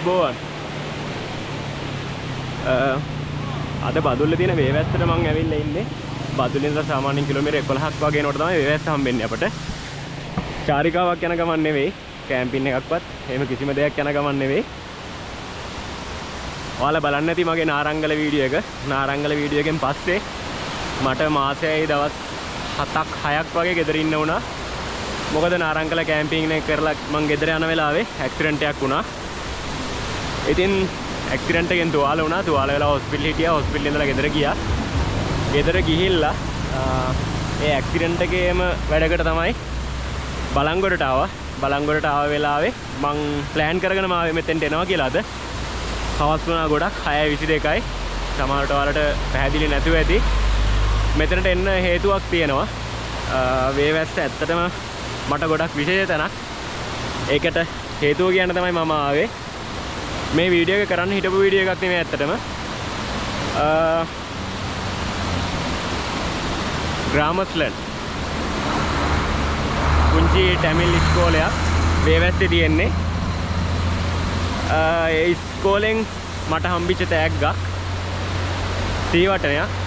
අයිබෝවන් අද බදුල්ලේ තියෙන වේවැස්සට මම ඇවිල්ලා ඉන්නේ. බදුල්ලේ ඉඳලා සාමාන්‍යයෙන් කිලෝමීටර් 11ක් වගේ යනකොට තමයි වේවැස්ස හම්බෙන්නේ අපට. චාරිකාවක් යන ගමන් නෙවෙයි, කැම්පින් එකක්වත් එහෙම කිසිම දෙයක් යන ගමන් නෙවෙයි. ඔයාලා බලන්න ඇති මගේ නාරංගල වීඩියෝ එක. නාරංගල වීඩියෝ එකෙන් පස්සේ මට මාසෙයි දවස් 7ක් 6ක් වගේ ගෙදර ඉන්න වුණා. මොකද නාරංගල කැම්පින් එක කරලා මං ගෙදර යන වෙලාවේ ඇක්සිඩන්ට් එකක් වුණා. ඉතින් ඇක්සිඩන්ට් එකෙන් තුවාල වුණා. තුවාල වෙලා හොස්පිටල් හිටියා. හොස්පිටල් ඉඳලා ගෙදර ගියා. ගෙදර ගිහිල්ලා ඒ ඇක්සිඩන්ට් එකේම වැඩකට තමයි බලංගොඩට ආවා. බලංගොඩට ආව වෙලාවේ මං ප්ලෑන් කරගෙන ආවේ මෙතෙන්ට එනවා කියලා. අද හවස් වුණා ගොඩක් 6:22යි. සමහරට ඔයාලට පැහැදිලි නැතුව ඇති. මෙතනට එන්න හේතුවක් තියෙනවා. වේවැස්ස ඇත්තටම මට ගොඩක් විශේෂ තැනක්. ඒකට හේතුව කියන්න තමයි මම ආවේ. මේ වීඩියෝ එක කරන්න හිටපු වීඩියෝ එකක් නෙමෙයි ඇත්තටම. ග්‍රාමස්ලන් පුංචි ටැමිල් ඉස්කෝලයක් වේවැස්සේ තියෙන්නේ. ඒ ඉස්කෝලෙන් මට හම්බිච්ච තෑග්ගක් සීවටනයක්.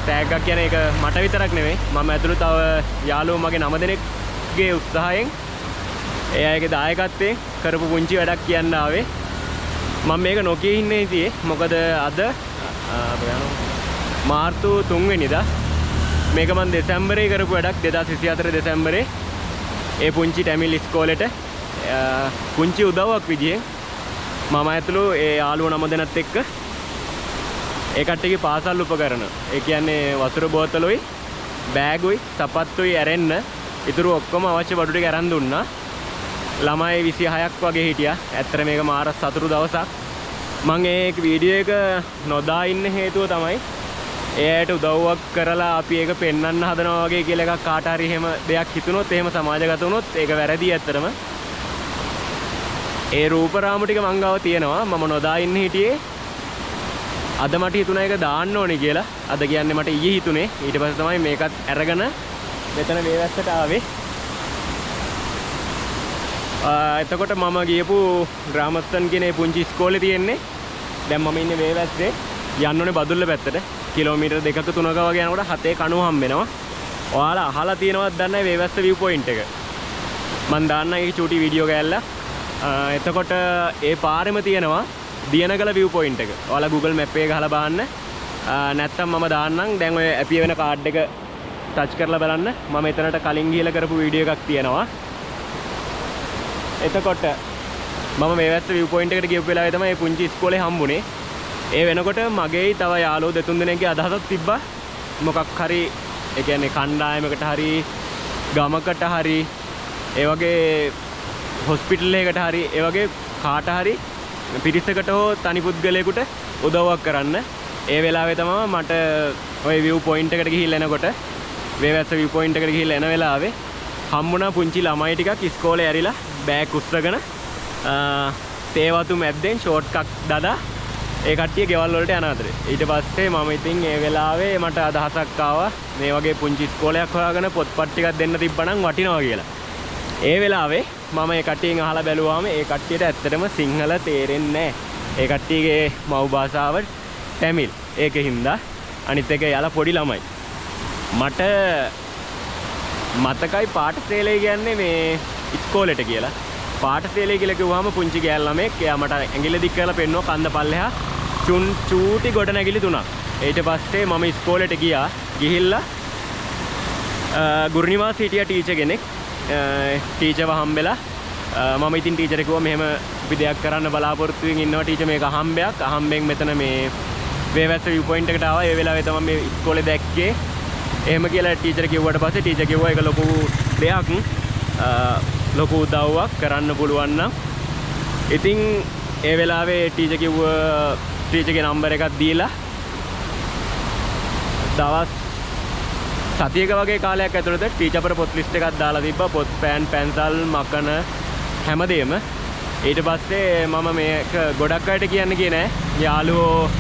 තෑග්ගක් කියන්නේ ඒක මට විතරක් නෙමෙයි. මම ඇතුළු තව යාළුවෝ මගේ 9 දෙනෙක්ගේ උත්සාහයෙන් ඒ අයගේ දායකත්වයෙන් කරපු පුංචි වැඩක් කියන්න ආවේ. මම මේක නොකිය ඉන්නේ ඉතියේ. මොකද අද මාර්තු 3 වෙනිදා මේක මම දෙසැම්බරේ කරපු වැඩක්. 2024 දෙසැම්බරේ ඒ පුංචි ටැමිල් ඉස්කෝලේට පුංචි උදව්වක් විදියෙන් මම ඇතුළු ඒ යාළුවෝ 9 දෙනත් එක්ක ඒ කට්ටියගේ පාසල් උපකරණ, ඒ කියන්නේ වතුර බෝතලුයි, බෑගුයි, සපත්තුයි ඇරෙන්න ඉතුරු ඔක්කොම අවශ්‍ය බඩු ටික අරන් දුන්නා. ළමයි 26ක් වගේ හිටියා. ඇත්තට මේක මාර සතුටු දවසක්. මම ඒ වීඩියෝ එක නොදා ඉන්න හේතුව තමයි එයාට උදව්වක් කරලා අපි ඒක පෙන්වන්න හදනවා වගේ කියලා එකක් කාට හරි එහෙම දෙයක් හිතුනොත්, එහෙම සමාජගත වුණොත් ඒක වැරදි ඇත්තටම. ඒ රූපරාමු ටික මං ගාව තියෙනවා. මම නොදා ඉන්න හිටියේ. අද මට හිතුණා ඒක දාන්න ඕනේ කියලා. අද කියන්නේ මට ඊයේ හිතුනේ. ඊට පස්සේ තමයි මේකත් අරගෙන මෙතන වේවැස්සට ආවේ. එතකොට මම ගියපු ග්‍රාමස්තන් කියන ඒ පුංචි ඉස්කෝලේ තියෙන්නේ. දැන් මම ඉන්නේ වේවැස්සේ. යන්න ඕනේ බදුල්ල පැත්තට. කිලෝමීටර් 2ක 3ක වගේ යනකොට 7:90 හම්බෙනවා. ඔයාලා අහලා තියෙනවද දන්නේ වේවැස්ස view point එක? මම දාන්න ඒක චූටි වීඩියෝ ගෑල්ල. එතකොට ඒ පාරෙම තියෙනවා දියනගල view point එක. ඔයාලා Google Map එකේ ගහලා බලන්න. නැත්තම් මම දාන්නම්. දැන් ඔය ඇපිය වෙන කාඩ් එක ටච් කරලා බලන්න. මම එතනට කලින් ගිහලා කරපු වීඩියෝ එකක් තියෙනවා. එතකොට මම වේවැස්ස view point එකට ගියපු වෙලාවේ තමයි මේ පුංචි ඉස්කෝලේ හම්බුනේ. ඒ වෙනකොට මගේයි තව යාළුවෝ දෙතුන් දෙනෙක්ගේ අදහසක් තිබ්බා. මොකක් හරි ඒ කියන්නේ කණ්ඩායමකට හරි ගමකට හරි ඒ වගේ හොස්පිටල් එකකට හරි ඒ වගේ කාට හරි පිරිසකට හෝ තනි පුද්ගලයෙකුට උදව්වක් කරන්න. ඒ වෙලාවේ තමයි මට ওই view point එකට ගිහිල්ලා එනකොට වේවැස්ස view point එකට ගිහිල්ලා එන වෙලාවේ හම්බුණා පුංචි ළමයි ටිකක් ඉස්කෝලේ ඇරිලා බෑග් උස්සගෙන තේවතු මැද්දෙන් ෂෝට් එකක් දදා ඒ කට්ටිය ගෙවල් වලට යන අතරේ. ඊට පස්සේ මම ඉතින් ඒ වෙලාවේ මට අදහසක් ආවා මේ වගේ පුංචි ඉස්කෝලයක් හොයාගෙන පොත්පත් ටිකක් දෙන්න තිබ්බනම් වටිනවා කියලා. ඒ වෙලාවේ මම ඒ කට්ටියෙන් අහලා බැලුවාම ඒ කට්ටියට ඇත්තටම සිංහල තේරෙන්නේ නැහැ. ඒ කට්ටියගේ මව් භාෂාව ටැමිල්. ඒකින්ද අනිත් එක යාලා පොඩි ළමයි. මට මතකයි පාඨශාලාවේ කියන්නේ මේ ඉස්කෝලේට කියලා. පාඨශාලාවේ කියලා කිව්වම පුංචි ගෑල් ළමෙක් එයා මට ඇඟිල්ල දික් කරලා පෙන්නුවා කන්ද පල්ලෙහා චූටි ගොඩනැගිලි 3ක්. ඊට පස්සේ මම ඉස්කෝලේට ගියා. ගිහිල්ලා ගුරුනිවාස හිටියා ටීචර් කෙනෙක්. ටීචර්ව හම්බෙලා මම ඉතින් ටීචර් කිව්වා මෙහෙම අපි දෙයක් කරන්න බලාපොරොත්තු වෙමින් ඉන්නවා ටීචර්, මේක අහම්බයක්. අහම්බෙන් මෙතන මේ වේවැස්ස view point එකට ආවා. ඒ වෙලාවේ තමයි මේ ඉස්කෝලේ දැක්කේ. එහෙම කියලා ටීචර් කිව්වට පස්සේ ටීචර් කිව්වා ඒක ලොකු දෙයක්, ලොකු උදව්වක් කරන්න පුළුවන් නම්. ඉතින් ඒ වෙලාවේ ටීචර් කිව්වා ටීචර්ගේ නම්බර් එකක් දීලා දවස් සතියක වගේ කාලයක් ඇතුළත ටීචර් අපට පොත් ලිස්ට් එකක් දාලා තිබ්බා. පොත්, පෑන්, පැන්සල්, මකන හැමදේම. ඊට පස්සේ මම මේක ගොඩක් අයට කියන්න ගියේ නෑ. යාළුවෝ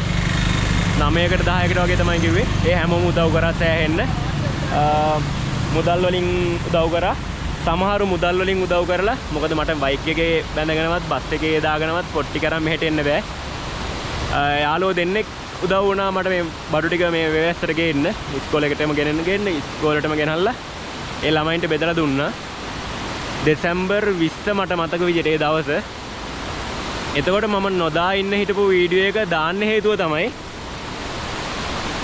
9කට 10කට වගේ තමයි කිව්වේ. ඒ හැමෝම උදව් කරා සෑහෙන්න. මුදල් වලින් උදව් කරා. සමහරු මුදල් වලින් උදව් කරලා මොකද මට බයික් එකේ බැඳගෙනවත් බස් එකේ දාගෙනවත් පොට්ටි කරන් මෙහෙට එන්න බෑ. යාළුවෝ දෙන්නෙක් උදව් වුණා මට මේ බඩු ටික මේ වෙවැස්සට ගේන්න ඉස්කෝලේකටම ගෙනන්න ඉස්කෝලේටම ගෙනල්ලා ඒ ළමයින්ට බෙදලා දුන්නා. දෙසැම්බර් 20 මට මතක විදිහට ඒ දවස. එතකොට මම නොදා ඉන්න හිටපු වීඩියෝ එක දාන්න හේතුව තමයි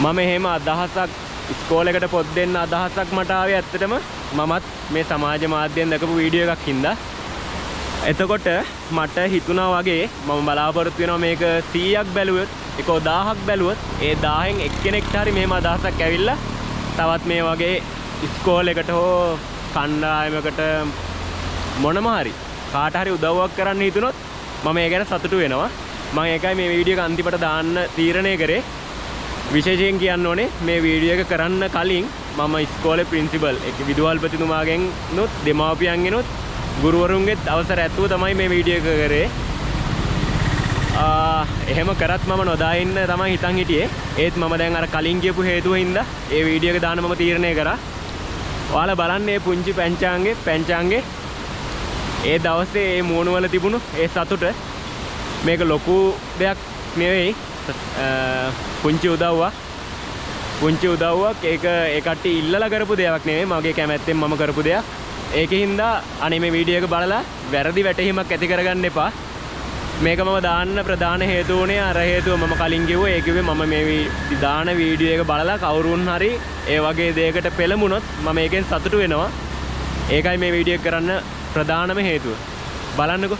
මම එහෙම අදහසක් ඉස්කෝලේකට පොත් දෙන්න අදහසක් මට ආවේ ඇත්තටම මමත් මේ සමාජ මාධ්‍යයෙන් දැකපු වීඩියෝ එකක් හින්දා. එතකොට මට හිතුණා වගේ මම බලාපොරොත්තු වෙනවා මේක 100ක් බැලුවොත් ඒක 1000ක් බැලුවොත් ඒ 1000න් එක්කෙනෙක්ට හරි මෙහෙම අදහසක් ඇවිල්ලා තවත් මේ වගේ ඉස්කෝලේකට හෝ කණ්ඩායමකට මොනම හරි කාට හරි උදව්වක් කරන්න හිතුනොත් මම ඒ ගැන සතුටු වෙනවා. මම ඒකයි මේ වීඩියෝ එක අන්තිමට දාන්න තීරණය කරේ. විශේෂයෙන් කියන්න ඕනේ මේ වීඩියෝ එක කරන්න කලින් මම ඉස්කෝලේ ප්‍රින්සිපල් විදුහල්පතිතුමාගෙන් නොත් දෙමාපියන්ගෙනුත් ගුරුවරුන්ගෙත් අවසර ඇතුව තමයි මේ වීඩියෝ එක කරේ. එහෙම කරත් මම නොදා ඉන්න තමයි හිතන් හිටියේ. ඒත් මම දැන් අර කලින් කියපු හේතුව හින්දා ඒ වීඩියෝ එක දාන්න මම තීරණය කරා. ඔයාලා බලන්න මේ පුංචි පැංචාංගේ ඒ දවසේ ඒ මූණවල තිබුණු ඒ සතුට මේක ලොකු දෙයක් නෙවෙයි. පුංචි උදව්වක් ඒක ඒ කට්ටිය ඉල්ලලා කරපු දෙයක් නෙවෙයි මගේ කැමැත්තෙන් මම කරපු දෙයක්. ඒකින්ද අනේ මේ වීඩියෝ එක බලලා වැරදි වැටහීමක් ඇති කරගන්න එපා. මේක මම දාන්න ප්‍රධාන හේතුව උනේ අර හේතුව මම කලින් කිව්වා. ඒ කිව්වේ මම මේ දාන වීඩියෝ එක බලලා කවුරුන් හරි ඒ වගේ දෙයකට පෙළඹුණොත් මම ඒකෙන් සතුටු වෙනවා. ඒකයි මේ වීඩියෝ එක කරන්න ප්‍රධානම හේතුව. බලන්නකෝ.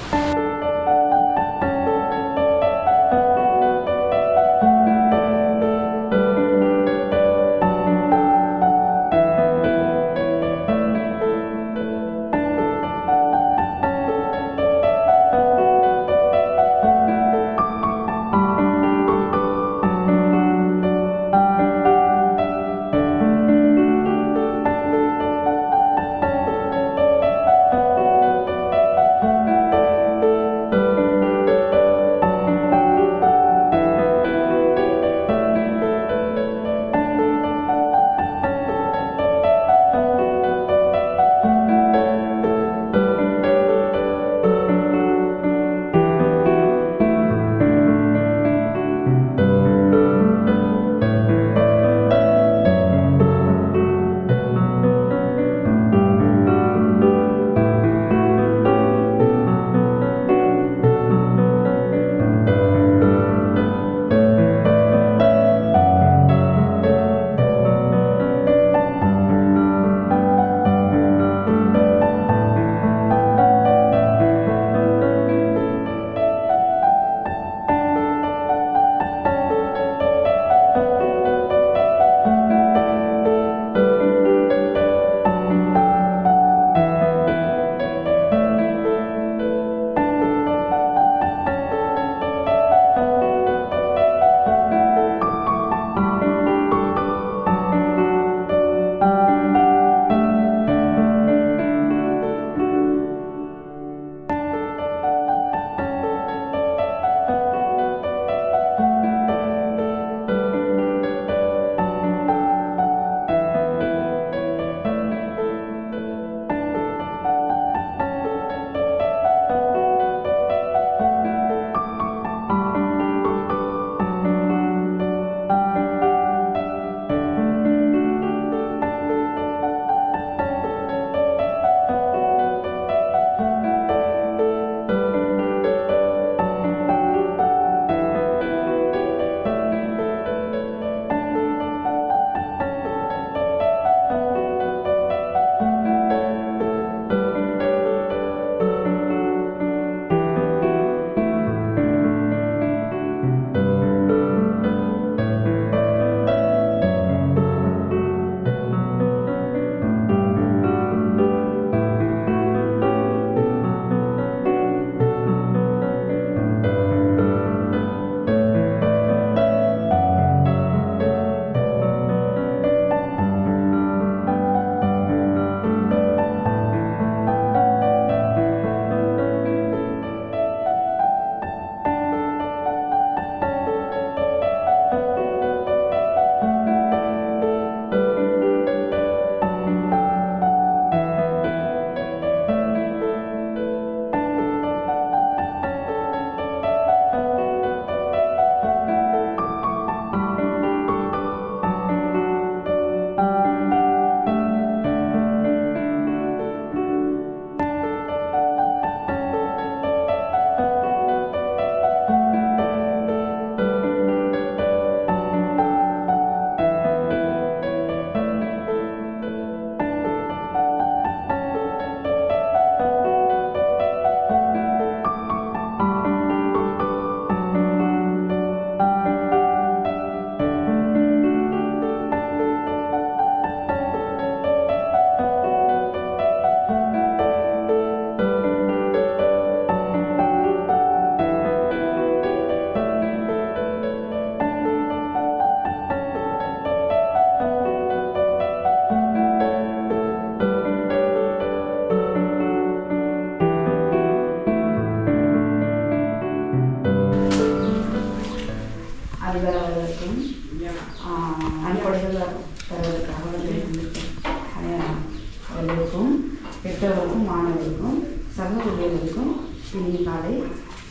மாணவர்களுக்கும் மாணவர்களுக்கும் சக ஊழியர்களுக்கும் இனிய காலை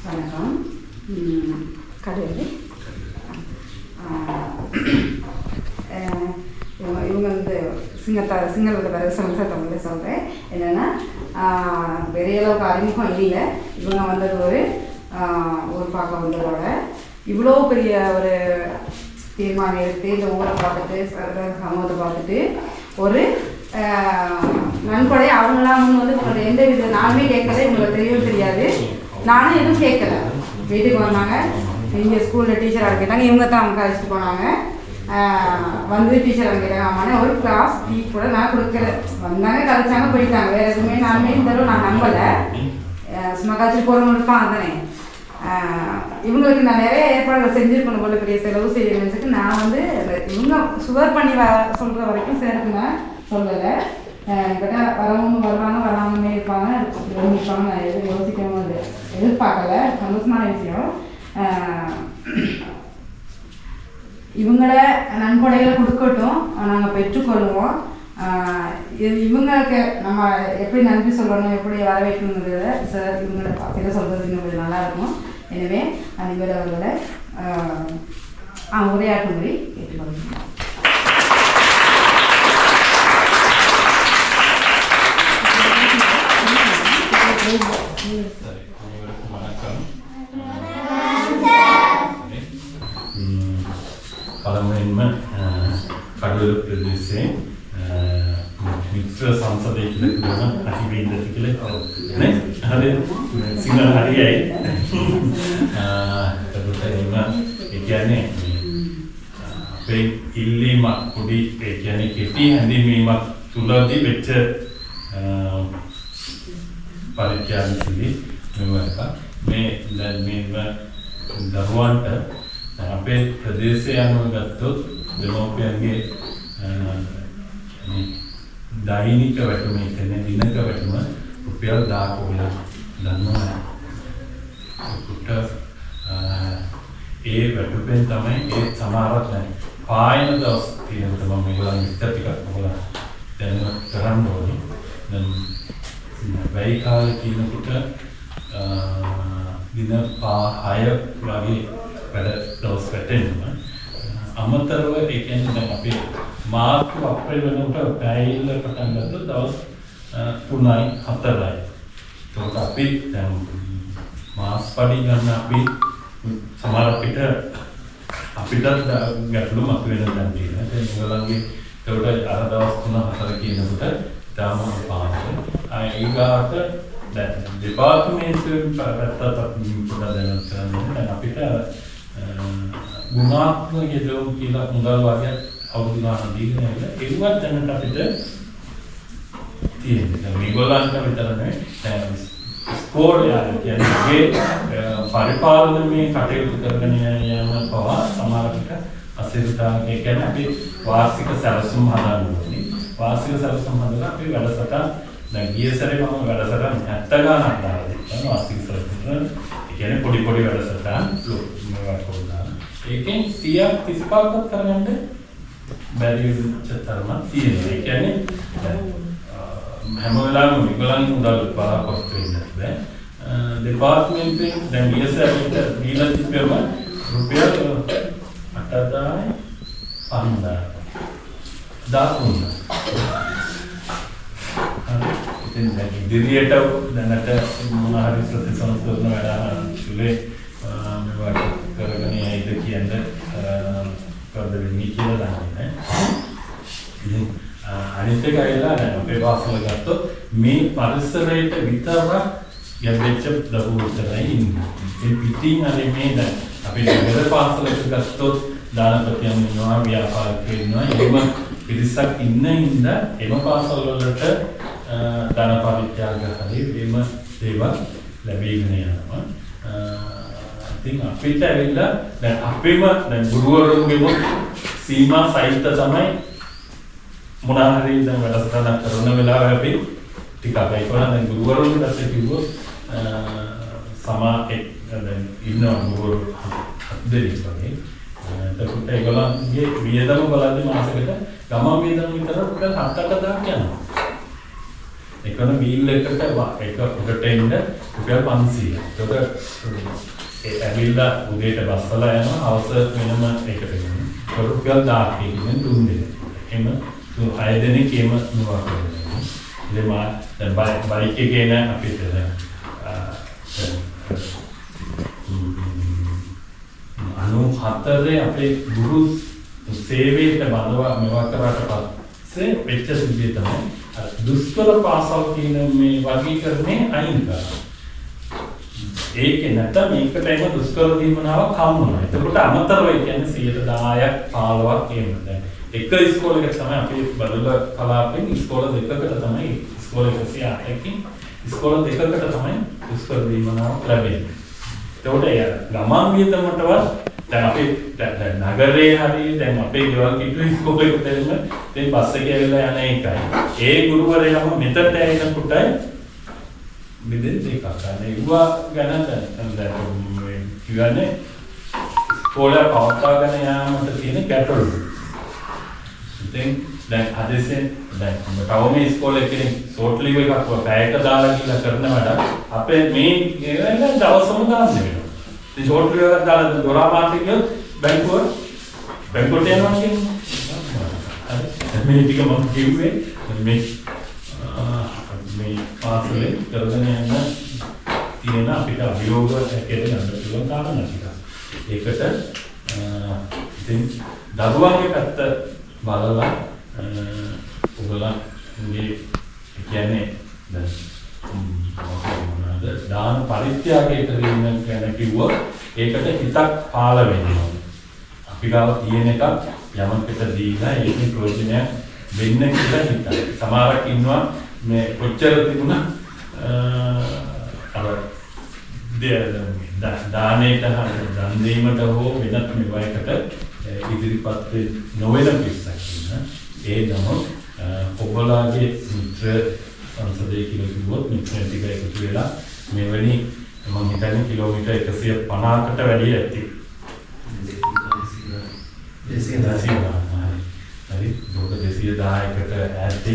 வணக்கம். கடவுளே இவங்க வந்து சிங்களோட வேறு தமிழில் சொல்கிறேன். என்னென்னா பெரிய அளவுக்கு அறிமுகம் இல்லை. இவங்க வந்தது ஒரு பார்க்க வந்ததோட இவ்வளோ பெரிய ஒரு தீர்மானம் எடுத்து இந்த ஊரை பார்த்துட்டு சமூகத்தை பார்த்துட்டு ஒரு நன்கொடை அவங்களாம் வந்து உங்களோட எந்த வித நானுமே கேட்கல, இவங்களுக்கு தெரியவும் தெரியாது, நானும் எதுவும் கேட்கல. வீட்டுக்கு வந்தாங்க, இங்கே ஸ்கூலில் டீச்சராக கேட்டாங்க, இவங்க தான் அவங்க அழைச்சிட்டு போனாங்க. வந்து டீச்சர் அவங்க கேட்டாங்க, ஆமாண்ணே ஒரு கிளாஸ் டீ கூட நான் கொடுக்கல. வந்தாங்க, கழிச்சாங்க, போயிட்டாங்க. வேறு எதுவுமே நானுமே இந்த தடவை நான் நம்பலை. சும்மா கழிச்சிட்டு போகிறவங்க இருப்பான் தானே. இவங்களுக்கு நான் நிறைய ஏற்பாடுகள் செஞ்சுருக்கணும் போல, பெரிய செலவு செய்யணும்னு நான் வந்து இவங்க சுகர் பண்ணி சொல்கிற வரைக்கும் சேர்த்துங்க சொல்லலை. என்கிட்ட வரவங்க வருவாங்க, வராமலே இருப்பாங்க, இருப்பாங்க. நான் எதுவும் யோசிக்கவும் எதிர்பார்க்கல. சந்தோஷமான விஷயம். இவங்கள நன்கொடைகளை கொடுக்கட்டும், நாங்கள் பெற்றுக்கொள்வோம். இவங்களுக்கு நம்ம எப்படி நன்றி சொல்லணும், எப்படி வரவேற்கணுங்கிறத சார் இவங்கள பார்த்து சொல்கிறது இன்னும் கொஞ்சம் நல்லாயிருக்கும். எனவே அனைவரும் அவர்களோட உரையாற்றும்படி கேட்டுக்கொள்கிறேன். வணக்கம். පළමුවෙන්ම කඩුවල ප්‍රදේශයේ මිත්‍ර සංසදයේ කියලා කියන අහිවින්දති කියලා නේ හරි සිංහල හරියයි. ඒ කියන්නේ අපේ ඉල්ලීම පොඩි ඒ කියන්නේ කෙටි හැඳින්වීමක් තුලදී වෙච්ච පරිත්‍යාගශීලී මෙවක මේ දැන් මේ දරුවන්ට අපේ ප්‍රදේශය අනුව ගත්තොත් දෙමෝපියන්ගේ දෛනික වැටුම කියන්නේ දිනක වැටුම රුපියල් 1000ක වෙලා ගන්නවා. ඒකට ඒ වැටුපෙන් තමයි ඒ සමහරක් නැහැ. පායන දවස් තියෙන තමයි මේගොල්ලන් ඉස්තර ටිකක් මොකද දැන් කරන්න ඕනේ. දැන් වැයි කාලේ කියනකොට දින 5-6 වගේ වැඩ දවස් වැටෙනවා. අමතරව ඒ කියන්නේ දැන් අපි මාර්තු අප්‍රේල් වෙනකොට පැයilla පටන් ගත්තොත් දවස් 3යි 4යි. ඒකට අපි දැන් මාස් පඩි ගන්න අපි සමහර අපිට ගැටලු මතුවෙන දැන් තියෙනවා. ඒ ඒගොල්ලන්ගේ ඒකට අර දවස් 3-4 කියනකොට තාම පාරේ ඊගාට දැන් දෙපාර්තමේන්තුවෙන් පැත්තට පොඩ්ඩක් දැනගන්න කරන්නේ අපිට ගුණාත්මක යෙදවීම් කියලා මුදල් වර්ගයක් අවුරුදු ගානක් දීගෙන ඉන්න ඒවත් දැනට අපිට තියෙනවා. දැන් මේගොල්ලන්ට විතර නෙවෙයි දැන් ස්කෝල් කියන්නේ පරිපාලනයේ කටයුතු කරගෙන යන පවා සමහරවිට අසිරිතා ඒ කියන්නේ අපි වාර්ෂික සැලසුම් හදන්න ඕනේ. වාර්ෂික සැලසුම් හදලා අපි වැඩසටහන් දැන් ගිය සැරේ මම වැඩසටහන් 70 ගානක් දාලා තිබ්බා වාර්ෂික සැලසුම්. ඒ කියන්නේ පොඩි වැඩසටහන් මේවා කොහොමද ඒකෙන් 30ක් 35ක් කරගන්න බැරි චතරම තියෙනවා. ඒ කියන්නේ හැම වෙලාවෙම මේගොල්ලන් උදව් බලාපොරොත්තු වෙන්නේ නැහැ. දෙපාර්තමේන්තුවෙන් දැන් ගිය සැරේ දීලා තිබ්බම රුපියල් 8,500 දාපුණා. ඉතින් ඉදිරියට දැනට මොනවා හරි ප්‍රතිසංස්කරණ වැඩ මේවා කරගෙන යයිද කියන්නේ කරද වෙන්නේ කියලා දන්නේ නැහැ. ඉතින් අනිත් එක ඇවිල්ලා දැන් අපේ පාසල ගත්තොත් මේ පරිසරයට විතරක් යැපෙච්ච දරුවෝ විතරයි ඉන්නේ. ඒ පිටින් හරි මේ දැන් අපේ නගර පාසලක ගත්තොත් දානපතියන් ඉන්නවා, ව්‍යාපාරිකයෝ ඉන්නවා. එහෙම පිරිසක් ඉන්න ඉඳ එම පාසල් වලට දාන පරිත්‍යාග හරි එහෙම දේවල් ලැබීගෙන යනවා. ඉතින් අපිට ඇවිල්ලා දැන් අපේම දැන් ගුරුවරුන්ගේම සීමා සහිත තමයි මොනවා හරි දැන් වැඩසටහනක් කරන වෙලාවෙ අපි ටිකක් ඒකවල දැන් ගුරුවරුන්ට කිව්වොත් සමා එක් දැන් ඉන්න ගුරුවරු දෙයක් වගේ එතකොට ඒගොල්ලන්ගේ වියදම බලද්දී මාසෙකට ගමන් වියදම විතර රුපියල් 7-8,000 යනවා. එකම වීල් එකට එකට එන්න රුපියල් 500. ඒකට ඇවිල්ලා උදේට බස්සලා යනවා හවස වෙනම එකට එනවා. රුපියල් 1000 කින් දුන්නේ. එම 6 දෙනෙක් එම නුවා කරනවා. ඉතින් මා දැන් බයික් එකේ නේ අපිට හතරේ අපේ ගුරු සේවයට බඳවා මේවා කරාට පස්සේ වෙච්ච සිද්ධිය තමයි දුෂ්කර පාසල් කියන මේ වර්ගීකරණය අයින් කරනවා. ඒකේ නැත්නම් මේකට එම දුෂ්කර දීමනාවක් හමු වෙනවා. එතකොට අමතරව ඒ කියන්නේ 10%ක් 15ක් එහෙම දැන් එක ඉස්කෝලේක තමයි අපි බදල කලාපෙන් ඉස්කෝල දෙකකට තමයි ඉස්කෝල 108කින් ඉස්කෝල දෙකකට තමයි දුෂ්කර දීමනාවක් ලැබෙන්නේ. එතකොට ගමන් වියදමටවත් දැන් අපි දැන් නගරේ හරි දැන් අපේ ගෙවල් කිට්ටු ඉස්කෝලේට දෙන්න දැන් බස් එකේ ඇවිල්ලා යන එකයි. ඒ ගුරුවරයාම මෙතට ඇවිල්නකොටයි බෙදෙන් දෙකක් ගන්න. ඒවා ගැන දැන් කියන්නේ ඉස්කෝලේ පවත්වාගෙන යාමට තියෙන ගැටලු. දැන් අදෙසෙන් දැන් තවම ඉස්කෝලේ කෙනෙක් ෂෝට් ලීව් එකක් පැයක දාලා කියලා කරන වැඩ අපේ මේ දවසම දාන්න වෙනවා. ඉතින් ෂෝට් ලීව් එකක් දාලා දොරාමාර්ටි කියොත් බැංකුවට යනවා කියන්නේ. හරි. මේ ටික මම කිව්වේ මේ පාසලේ කරගෙන යන තියෙන අපිට අභියෝග හැකේට ගන්න පුළුවන් කාරණා ටික. ඒකට ඉතින් දරුවන්ගේ පැත්ත බලලා ඔයගොල්ලන්ගේ කියන්නේ දැන් දාන පරිත්‍යාගය කිරීම ගැන කිව්වොත් ඒකට හිතක් පාළ වෙනවා. අපි ගාව තියෙන එකක් යමකට දීලා ඒකේ ප්‍රයෝජනය වෙන්න කියලා හිතනවා. සමහරක් ඉන්නවා මේ කොච්චර තිබුණා අර දානෙට දන් දීමට හෝ වෙනත් මේවයකට ඉදිරිපත් නොවන පිරිසක් ඉන්න. ඒ නමුත් ඔබලාගේ මිත්‍ර සංසදයේ කියලා කිව්වොත් මිත්‍ර ටික එකතු වෙලා මෙවැනි මම හිතන්නේ කිලෝමීටර් 150කට වැඩි ඇති. 210කට හරි 210කට ඇති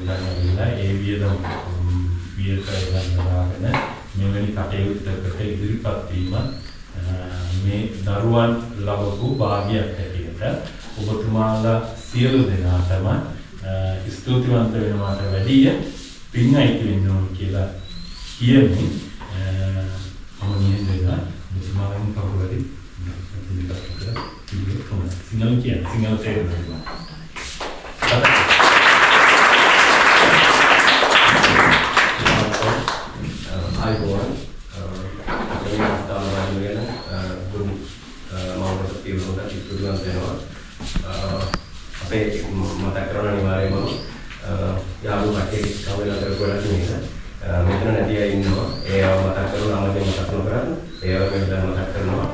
ගණනලා ඒ වියදම ගණනාගෙන මෙවැනි කටයුත්තකට ඉදිරිපත් වීම මේ දරුවන් ලබපු භාග්‍යයක් හැටියට ඔබතුමාලා සියලු දෙනාටම ස්තුතිවන්ත වෙනවාට වැඩිය පින්යි කියනවා කියලා කියන්නේ මම නියදෙනවා ඔබතුමාලන් කවුරුහරි සිංහල කියන්නේ සිංහල තේරෙනවා. අයිබෝන් අපේ මාතෘකාවගෙන ගුරු මවකට තියුණා ඉතුරුවන් වෙනවා අපේ මතක කරන අනිවාර්යයෙන්ම යාළුවෝ කටේ කවදාද කරලා තියෙන්නේ මෙතන නැති අය ඉන්නවා ඒව මතක කරනවා අමතක මතක කරගන්න ඒව මෙතන මතක කරනවා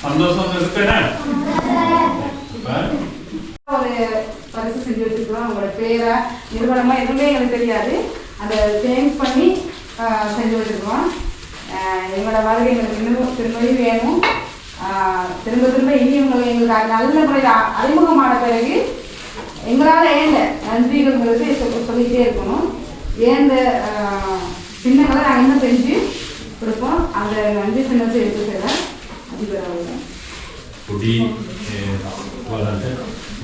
சந்தோஷம் இருக்குண்ணே ஒரு பரிசு செஞ்சு வச்சுருக்கோம். உங்களோட பேரை நிறுவனமா எதுவுமே எங்களுக்கு தெரியாது. அதை சேஞ்ச் பண்ணி செஞ்சு வச்சுருக்கோம். எங்களோட வாழ்க்கை எங்களுக்கு இன்னும் திரும்பவும் வேணும். திரும்ப திரும்ப இனி எங்களுக்கு நல்ல முறையில் அறிமுகமான பிறகு எங்களால் ஏந்த நன்றிகள் உங்களுக்கு சொல்லிக்கிட்டே இருக்கணும். ஏந்த சின்னங்களை நாங்கள் இன்னும் செஞ்சு கொடுப்போம். அந்த நன்றி சின்னத்தை எடுத்து செய்வேன். அதிபராக පොඩි වලට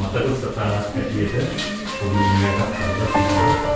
මතක සටහනක් ඇටියට පොඩි නිමයක් කරලා තියෙනවා.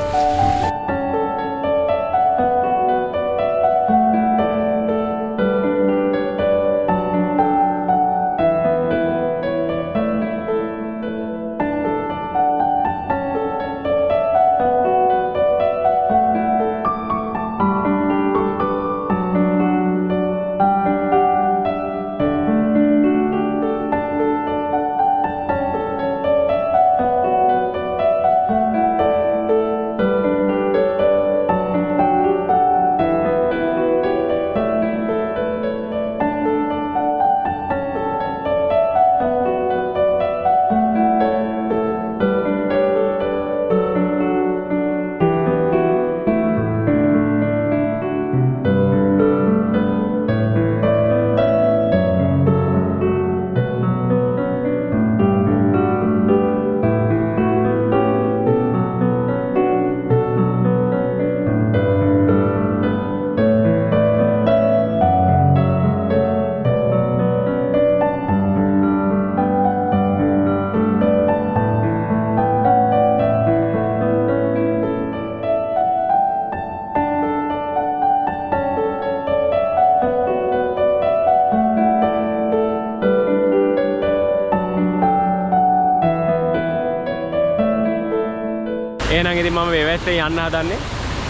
එහෙනම් ඉතින් මම මේ වැස්සේ යන්න හදන්නේ.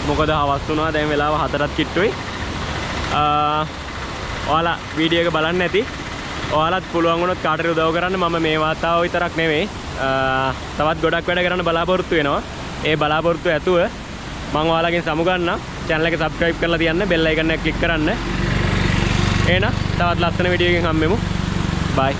මොකද හවස් වුණා. දැන් වෙලාව 4ට කිට්ටුයි. ඔයාලා වීඩියෝ එක බලන්න ඇති. ඔයාලත් පුළුවන් වුණොත් කාටට උදව් කරන්න. මම මේ වාතාව විතරක් නෙවෙයි. තවත් ගොඩක් වැඩ කරන්න බලාපොරොත්තු වෙනවා. ඒ බලාපොරොත්තු ඇතුව මම ඔයාලගෙන් සමුගන්නම්. channel එක subscribe කරලා තියන්න. bell icon එක click කරන්න. එහෙනම් තවත් ලස්සන වීඩියෝ එකකින් හම්බෙමු. bye.